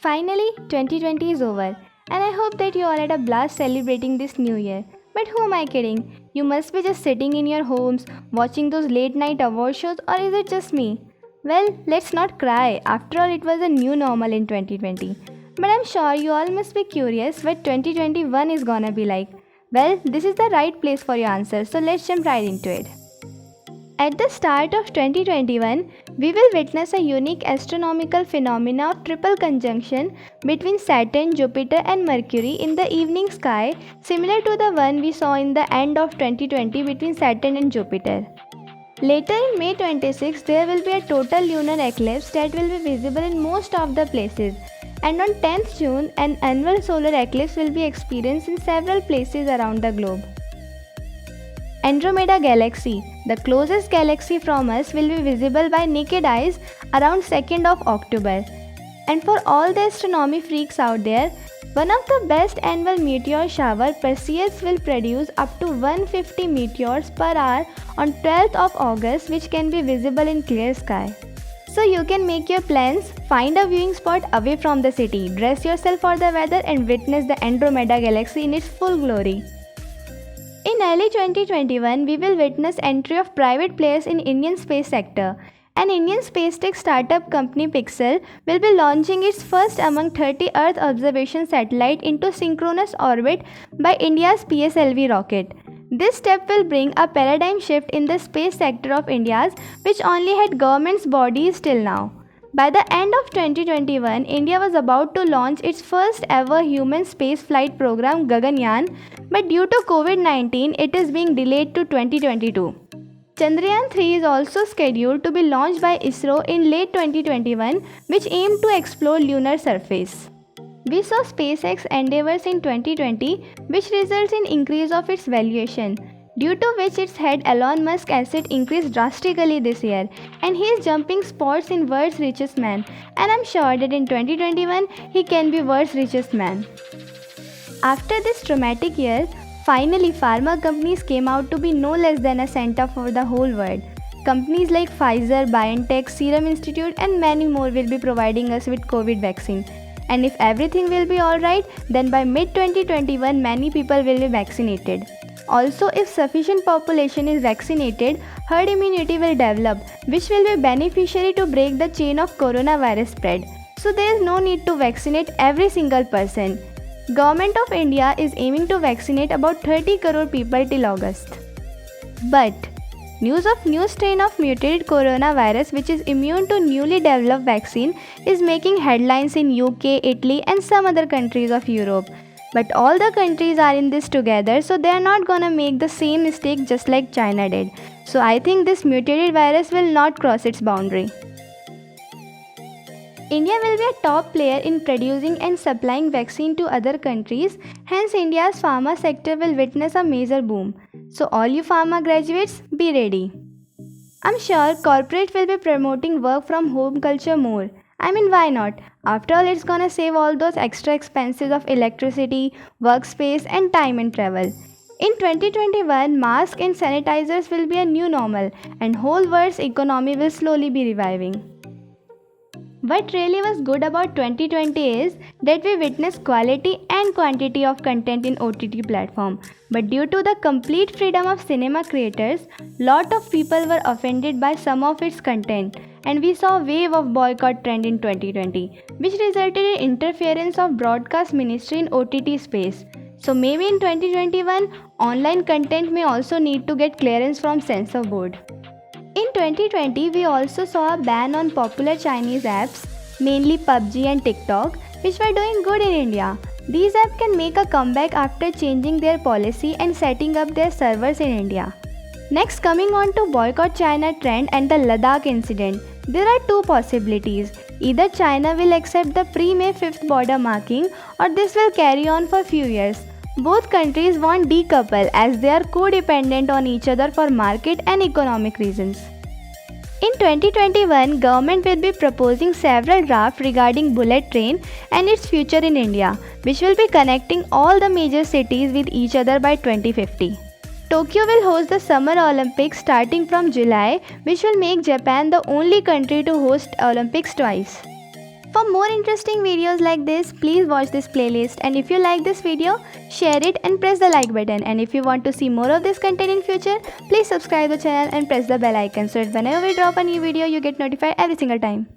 Finally, 2020 is over, and I hope that you all had a blast celebrating this new year. But who am I kidding? You must be just sitting in your homes watching those late night award shows, or is it just me? Well, let's not cry. After all, it was a new normal in 2020. But I'm sure you all must be curious what 2021 is gonna be like. Well, this is the right place for your answers, so let's jump right into it. At the start of 2021, we will witness a unique astronomical phenomena of triple conjunction between Saturn, Jupiter, and Mercury in the evening sky, similar to the one we saw in the end of 2020 between Saturn and Jupiter. Later in May 26, there will be a total lunar eclipse that will be visible in most of the places. And on 10th June, an annual solar eclipse will be experienced in several places around the globe. Andromeda Galaxy, the closest galaxy from us, will be visible by naked eyes around 2nd of October. And for all the astronomy freaks out there, one of the best annual meteor shower, Perseus, will produce up to 150 meteors per hour on 12th of August, which can be visible in clear sky. So you can make your plans, find a viewing spot away from the city, dress yourself for the weather and witness the Andromeda Galaxy in its full glory. In early 2021, we will witness entry of private players in Indian space sector. An Indian space tech startup company Pixel will be launching its first among 30 Earth observation satellite into synchronous orbit by India's PSLV rocket. This step will bring a paradigm shift in the space sector of India's, which only had government's bodies till now. By the end of 2021, India was about to launch its first ever human space flight program Gaganyaan, but due to COVID-19, it is being delayed to 2022. Chandrayaan 3 is also scheduled to be launched by ISRO in late 2021, which aimed to explore lunar surface. We saw SpaceX endeavors in 2020, which results in increase of its valuation, due to which its head Elon Musk asset increased drastically this year, and he is jumping spots in world's richest man, and I'm sure that in 2021 he can be world's richest man. After this traumatic year, finally pharma companies came out to be no less than a center for the whole world. Companies like Pfizer, BioNTech, Serum Institute and many more will be providing us with COVID vaccine. And if everything will be alright, then by mid-2021 many people will be vaccinated. Also, if sufficient population is vaccinated, herd immunity will develop, which will be beneficiary to break the chain of coronavirus spread. So there is no need to vaccinate every single person. Government of India is aiming to vaccinate about 30 crore people till August. But news of new strain of mutated coronavirus which is immune to newly developed vaccine is making headlines in UK, Italy and some other countries of Europe. But all the countries are in this together, so they are not gonna make the same mistake just like China did. So I think this mutated virus will not cross its boundary. India will be a top player in producing and supplying vaccine to other countries, hence India's pharma sector will witness a major boom. So all you pharma graduates, be ready. I'm sure corporate will be promoting work from home culture more. I mean, why not? After all, it's gonna save all those extra expenses of electricity, workspace and time and travel. In 2021, masks and sanitizers will be a new normal and whole world's economy will slowly be reviving. What really was good about 2020 is that we witnessed quality and quantity of content in OTT platform. But due to the complete freedom of cinema creators, lot of people were offended by some of its content. And we saw a wave of boycott trend in 2020, which resulted in interference of broadcast ministry in OTT space. So maybe in 2021, online content may also need to get clearance from censor board. In 2020, we also saw a ban on popular Chinese apps, mainly PUBG and TikTok, which were doing good in India. These apps can make a comeback after changing their policy and setting up their servers in India. Next, coming on to boycott China trend and the Ladakh incident. There are two possibilities. Either China will accept the pre-May 5th border marking or this will carry on for few years. Both countries want decouple as they are codependent on each other for market and economic reasons. In 2021, government will be proposing several drafts regarding bullet train and its future in India, which will be connecting all the major cities with each other by 2050. Tokyo will host the Summer Olympics starting from July, which will make Japan the only country to host Olympics twice. For more interesting videos like this, please watch this playlist, and if you like this video, share it and press the like button. And if you want to see more of this content in future, please subscribe the channel and press the bell icon so that whenever we drop a new video, you get notified every single time.